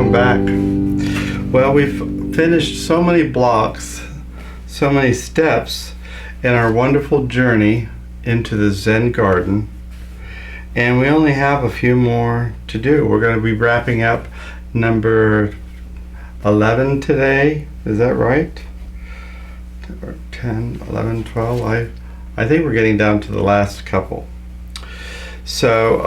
welcome back. Well, we've finished so many blocks, so many steps in our wonderful journey into the Zen Garden, and we only have a few more to do. We're going to be wrapping up number 11 today. Is that right? 10, 11, 12. I think we're getting down to the last couple. So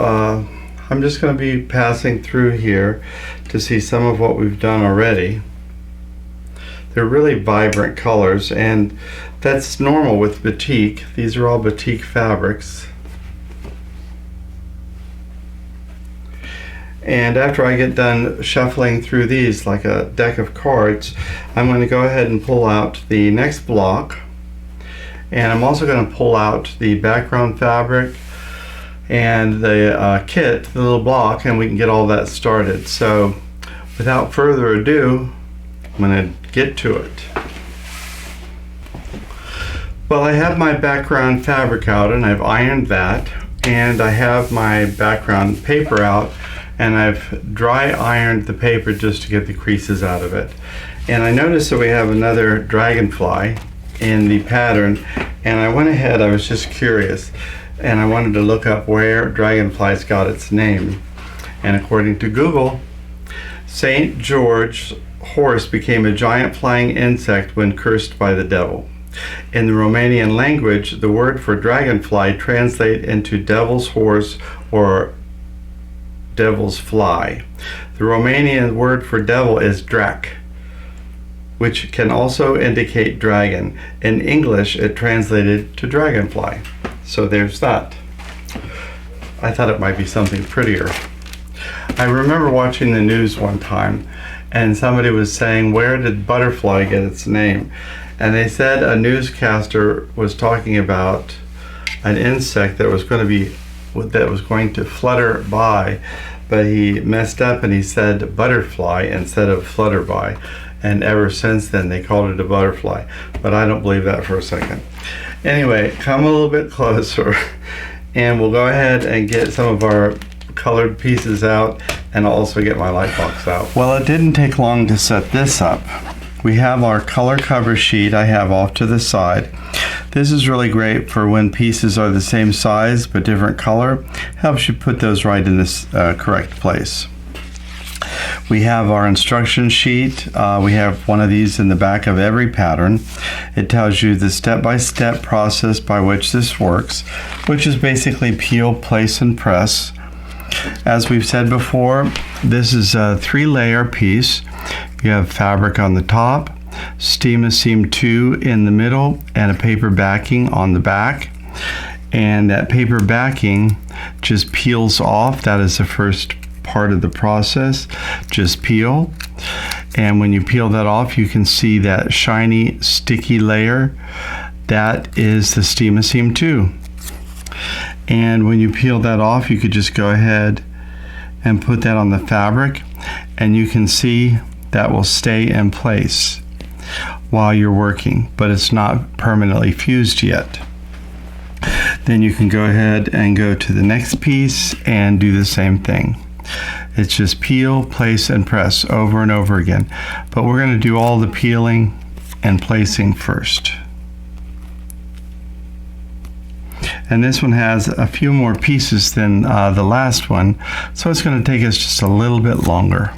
I'm just going to be passing through here to see some of what we've done already. They're really vibrant colors, and that's normal with batik. These are all batik fabrics. And after I get done shuffling through these like a deck of cards, I'm going to go ahead and pull out the next block. And I'm also going to pull out the background fabric and the kit, the little block, and we can get all that started. So without further ado, I'm going to get to it. Well, I have my background fabric out and I've ironed that, and I have my background paper out and I've dry ironed the paper just to get the creases out of it. And I noticed that we have another dragonfly in the pattern, and I went ahead, I was just curious, and I wanted to look up where dragonflies got its name. And according to Google, St. George's horse became a giant flying insect when cursed by the devil. In the Romanian language, the word for dragonfly translates into devil's horse or devil's fly. The Romanian word for devil is drac, which can also indicate dragon. In English, it translated to dragonfly. So there's that. I thought it might be something prettier. I remember watching the news one time, and somebody was saying, where did butterfly get its name? And they said a newscaster was talking about an insect that was going to flutter by, but he messed up and he said butterfly instead of flutterby, and ever since then they called it a butterfly. But I don't believe that for a second. Anyway, come a little bit closer and we'll go ahead and get some of our colored pieces out, and I'll also get my light box out. Well, it didn't take long to set this up. We have our color cover sheet I have off to the side. This is really great for when pieces are the same size but different color. Helps you put those right in this correct place. We have our instruction sheet. We have one of these in the back of every pattern. It tells you the step-by-step process by which this works, which is basically peel, place, and press. As we've said before, this is a 3-layer piece. You have fabric on the top, seam 2 in the middle, and a paper backing on the back. And that paper backing just peels off. That is the first part of the process. Just peel. And when you peel that off, you can see that shiny, sticky layer. That is the seam 2. And when you peel that off, you could just go ahead and put that on the fabric, and you can see that will stay in place while you're working, but it's not permanently fused yet. Then you can go ahead and go to the next piece and do the same thing. It's just peel, place, and press over and over again. But we're going to do all the peeling and placing first. And this one has a few more pieces than the last one, so it's going to take us just a little bit longer.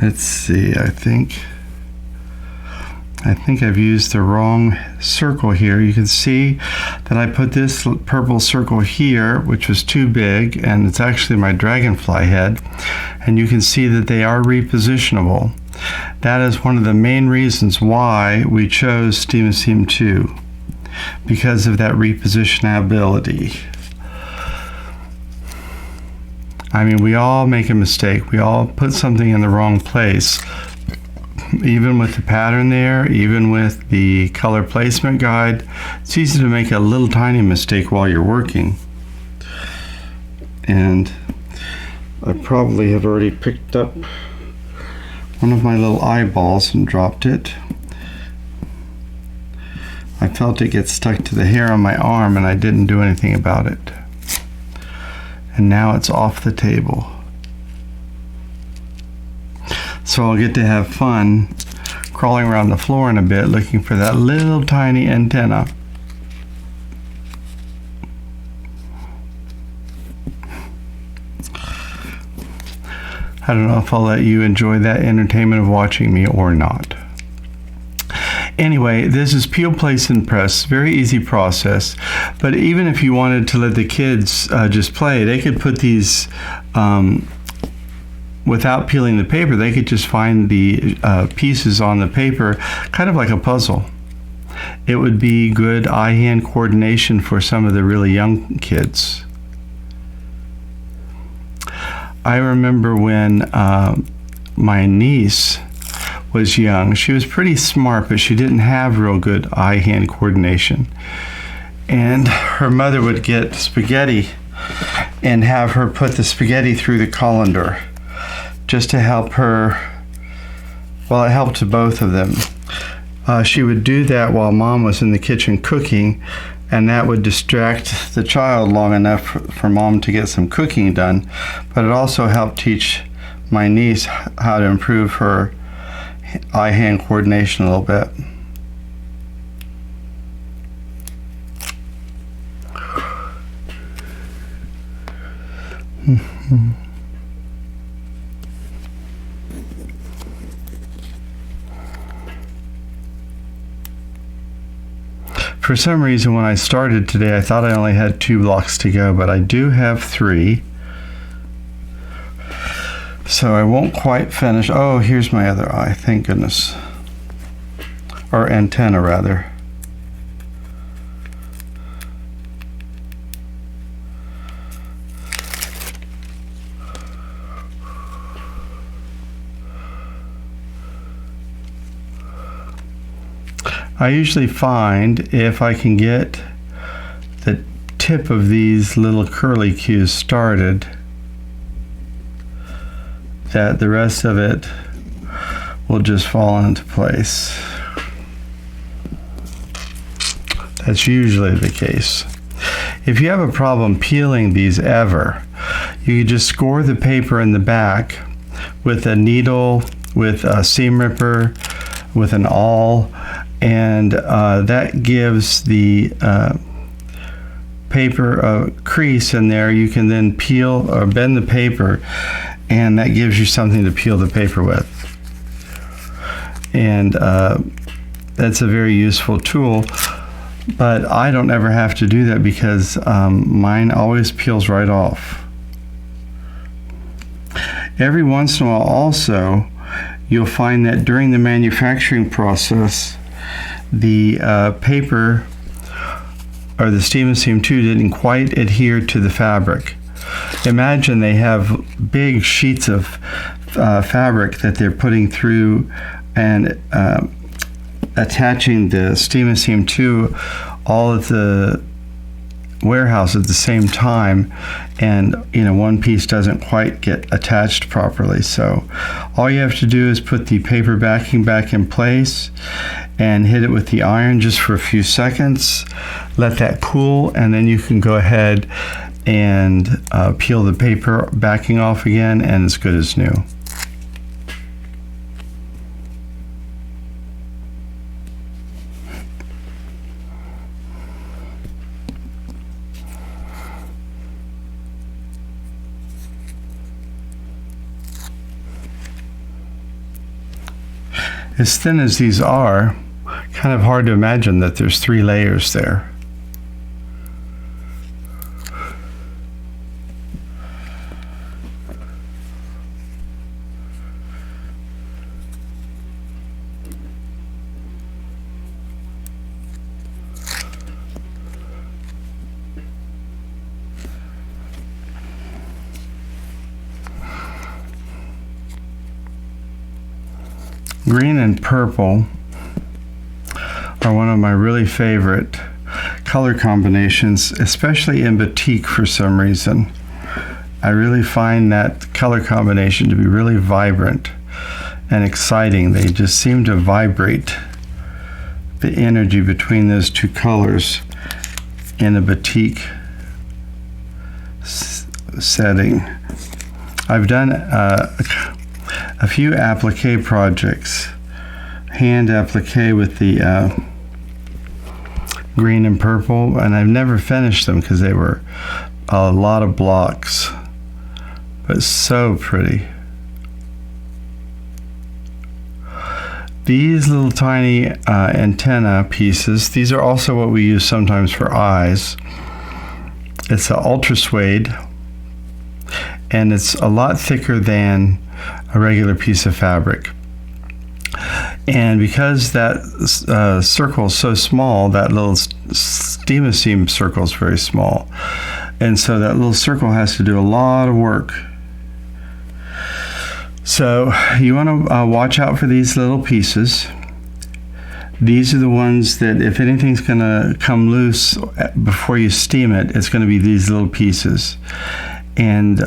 Let's see, I think I've used the wrong circle here. You can see that I put this purple circle here, which was too big, and it's actually my dragonfly head. And you can see that they are repositionable. That is one of the main reasons why we chose seam 2, because of that repositionability. I mean, we all make a mistake. We all put something in the wrong place. even with the pattern there, even with the color placement guide, it's easy to make a little tiny mistake while you're working. And I probably have already picked up one of my little eyeballs and dropped it. I felt it get stuck to the hair on my arm and I didn't do anything about it. And now it's off the table. So I'll get to have fun crawling around the floor in a bit looking for that little tiny antenna. I don't know if I'll let you enjoy that entertainment of watching me or not. Anyway, this is peel, place, and press. Very easy process. But even if you wanted to let the kids just play, they could put these, without peeling the paper, they could just find the pieces on the paper, kind of like a puzzle. It would be good eye-hand coordination for some of the really young kids. I remember when my niece was young. She was pretty smart, but she didn't have real good eye-hand coordination. And her mother would get spaghetti and have her put the spaghetti through the colander just to help her. Well, it helped to both of them. She would do that while Mom was in the kitchen cooking, and that would distract the child long enough for Mom to get some cooking done. But it also helped teach my niece how to improve her eye-hand coordination a little bit. For some reason, when I started today, I thought I only had 2 blocks to go, but I do have 3. So I won't quite finish. Oh, here's my other eye, thank goodness. Or antenna, rather. I usually find if I can get the tip of these little curly cues started, that the rest of it will just fall into place. That's usually the case. If you have a problem peeling these ever, you can just score the paper in the back with a needle, with a seam ripper, with an awl, and that gives the paper a crease in there. You can then peel or bend the paper, and that gives you something to peel the paper with. And that's a very useful tool, but I don't ever have to do that because mine always peels right off. Every once in a while also, you'll find that during the manufacturing process, the paper or the Steam Seam 2 didn't quite adhere to the fabric. Imagine they have big sheets of fabric that they're putting through and attaching the Steam Seam to all of the warehouse at the same time, and one piece doesn't quite get attached properly. So all you have to do is put the paper backing back in place and hit it with the iron just for a few seconds, let that cool, and then you can go ahead and peel the paper backing off again, and it's good as new. As thin as these are, kind of hard to imagine that there's 3 layers there. Green and purple are one of my really favorite color combinations, especially in batik for some reason. I really find that color combination to be really vibrant and exciting. They just seem to vibrate the energy between those two colors in a batik setting. I've done a few applique projects, hand applique with the green and purple, and I've never finished them because they were a lot of blocks, but so pretty. These little tiny antenna pieces, these are also what we use sometimes for eyes. It's an ultra suede, and it's a lot thicker than a regular piece of fabric. And because that circle is so small, that little steam seam circle is very small. And so that little circle has to do a lot of work. So you want to watch out for these little pieces. These are the ones that if anything's going to come loose before you steam it, it's going to be these little pieces. And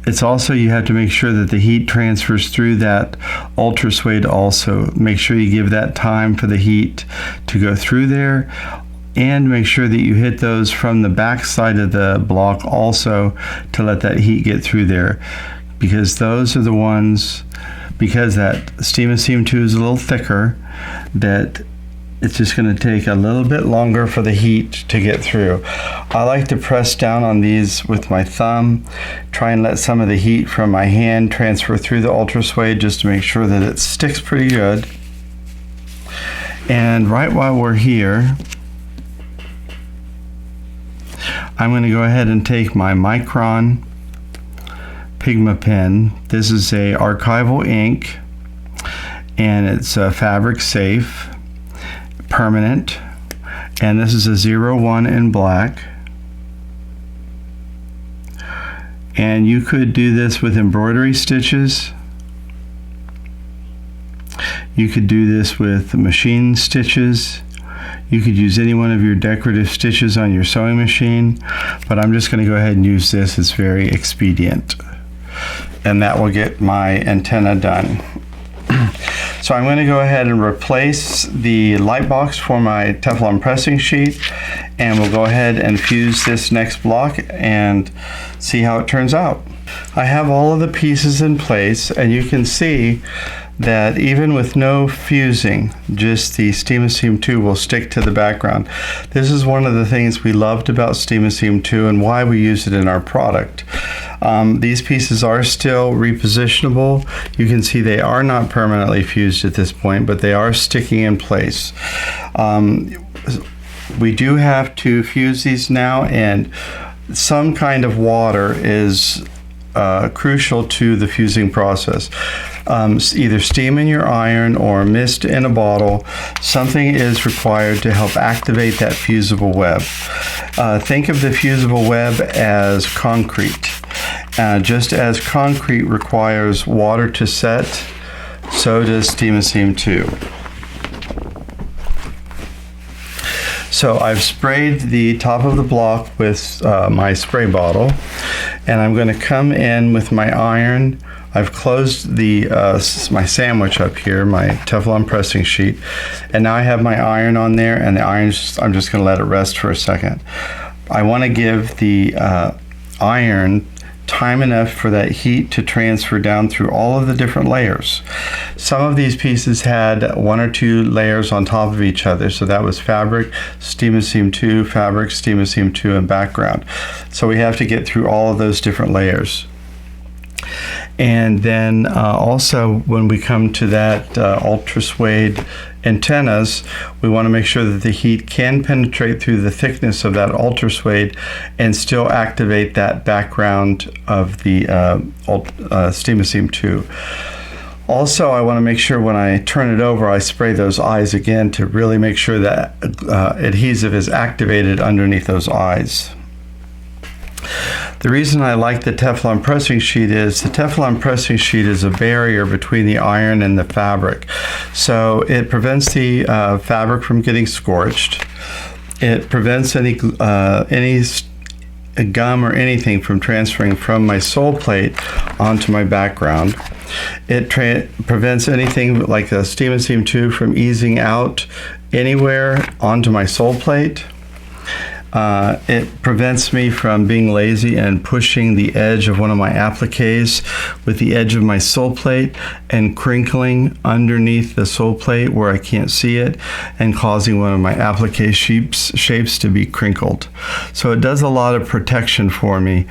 it's also, you have to make sure that the heat transfers through that ultra suede also. Make sure you give that time for the heat to go through there, and make sure that you hit those from the back side of the block also to let that heat get through there, because those are the ones, because that Steam Seam 2 is a little thicker, that it's just going to take a little bit longer for the heat to get through. I like to press down on these with my thumb, try and let some of the heat from my hand transfer through the ultra suede just to make sure that it sticks pretty good. And right while we're here, I'm going to go ahead and take my Micron Pigma pen. This is a archival ink, and it's fabric safe, permanent, and this is a 01 in black. And you could do this with embroidery stitches. You could do this with machine stitches. You could use any one of your decorative stitches on your sewing machine, but I'm just going to go ahead and use this. It's very expedient, and that will get my antenna done. So I'm going to go ahead and replace the light box for my Teflon pressing sheet, and we'll go ahead and fuse this next block and see how it turns out. I have all of the pieces in place, and you can see that even with no fusing, just the Steam Seam 2 will stick to the background. This is one of the things we loved about Steam Seam 2 and why we use it in our product. These pieces are still repositionable. You can see they are not permanently fused at this point, but they are sticking in place. We do have to fuse these now, and some kind of water is crucial to the fusing process. Either steam in your iron or mist in a bottle. Something is required to help activate that fusible web. Think of the fusible web as concrete. Just as concrete requires water to set, so does Steam Seam 2. So I've sprayed the top of the block with my spray bottle, and I'm going to come in with my iron. I've closed the my sandwich up here, my Teflon pressing sheet, and now I have my iron on there, and the iron, I'm just going to let it rest for a second. I want to give the iron time enough for that heat to transfer down through all of the different layers. Some of these pieces had 1 or 2 layers on top of each other, so that was fabric, Steam Seam 2, fabric, Steam Seam 2, and background. So we have to get through all of those different layers. And then also when we come to that ultra suede antennas, we want to make sure that the heat can penetrate through the thickness of that ultra suede and still activate that background of the Steam Seam 2. Also, I want to make sure when I turn it over, I spray those eyes again to really make sure that adhesive is activated underneath those eyes. The reason I like the Teflon pressing sheet is the Teflon pressing sheet is a barrier between the iron and the fabric. So it prevents the fabric from getting scorched. It prevents any gum or anything from transferring from my sole plate onto my background. It prevents anything like the Steam and Seam 2 from easing out anywhere onto my sole plate. It prevents me from being lazy and pushing the edge of one of my appliques with the edge of my sole plate and crinkling underneath the sole plate where I can't see it and causing one of my applique shapes to be crinkled. So it does a lot of protection for me,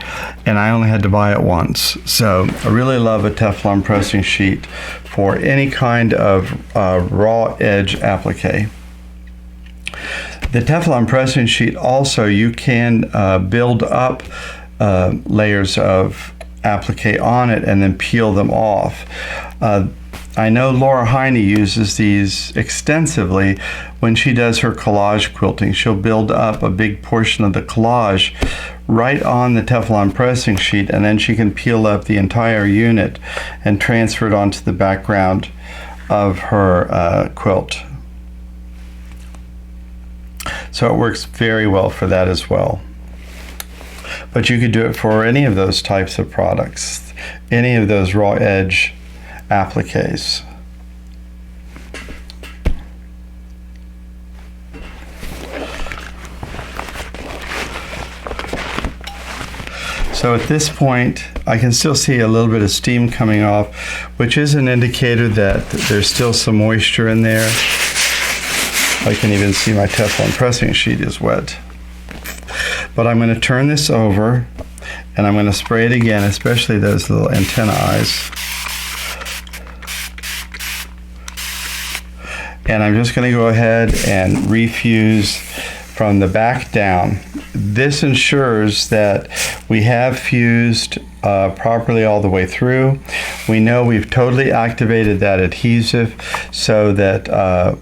and I only had to buy it once. So I really love a Teflon pressing sheet for any kind of raw edge applique. The Teflon pressing sheet also, you can build up layers of applique on it and then peel them off. I know Laura Heine uses these extensively when she does her collage quilting. She'll build up a big portion of the collage right on the Teflon pressing sheet, and then she can peel up the entire unit and transfer it onto the background of her quilt. So it works very well for that as well. But you could do it for any of those types of products, any of those raw edge appliques. So at this point, I can still see a little bit of steam coming off, which is an indicator that there's still some moisture in there. I can even see my Teflon pressing sheet is wet. But I'm going to turn this over and I'm going to spray it again, especially those little antenna eyes. And I'm just going to go ahead and refuse from the back down. This ensures that we have fused properly all the way through. We know we've totally activated that adhesive so that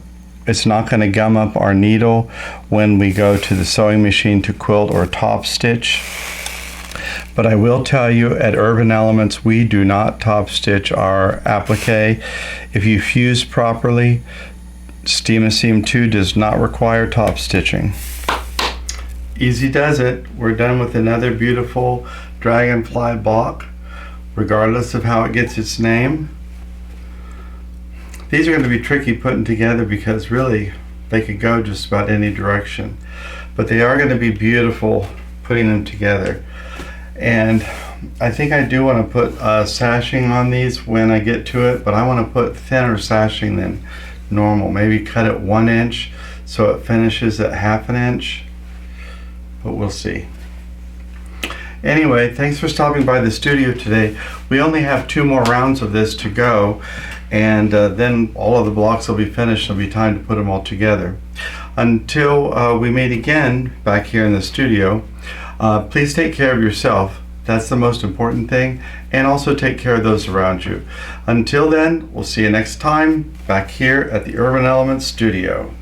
it's not going to gum up our needle when we go to the sewing machine to quilt or top stitch. But I will tell you, at Urban Elements, we do not top stitch our applique. If you fuse properly, Steam and Seam 2 does not require top stitching. Easy does it. We're done with another beautiful dragonfly block, regardless of how it gets its name. These are going to be tricky putting together because really they could go just about any direction. But they are going to be beautiful putting them together. And I think I do want to put sashing on these when I get to it, but I want to put thinner sashing than normal. Maybe cut it 1 inch so it finishes at 1/2 inch. But we'll see. Anyway, thanks for stopping by the studio today. We only have 2 more rounds of this to go, and then all of the blocks will be finished. There'll be time to put them all together. Until we meet again back here in the studio, please take care of yourself. That's the most important thing, and also take care of those around you. Until then, we'll see you next time back here at the Urban Elements studio.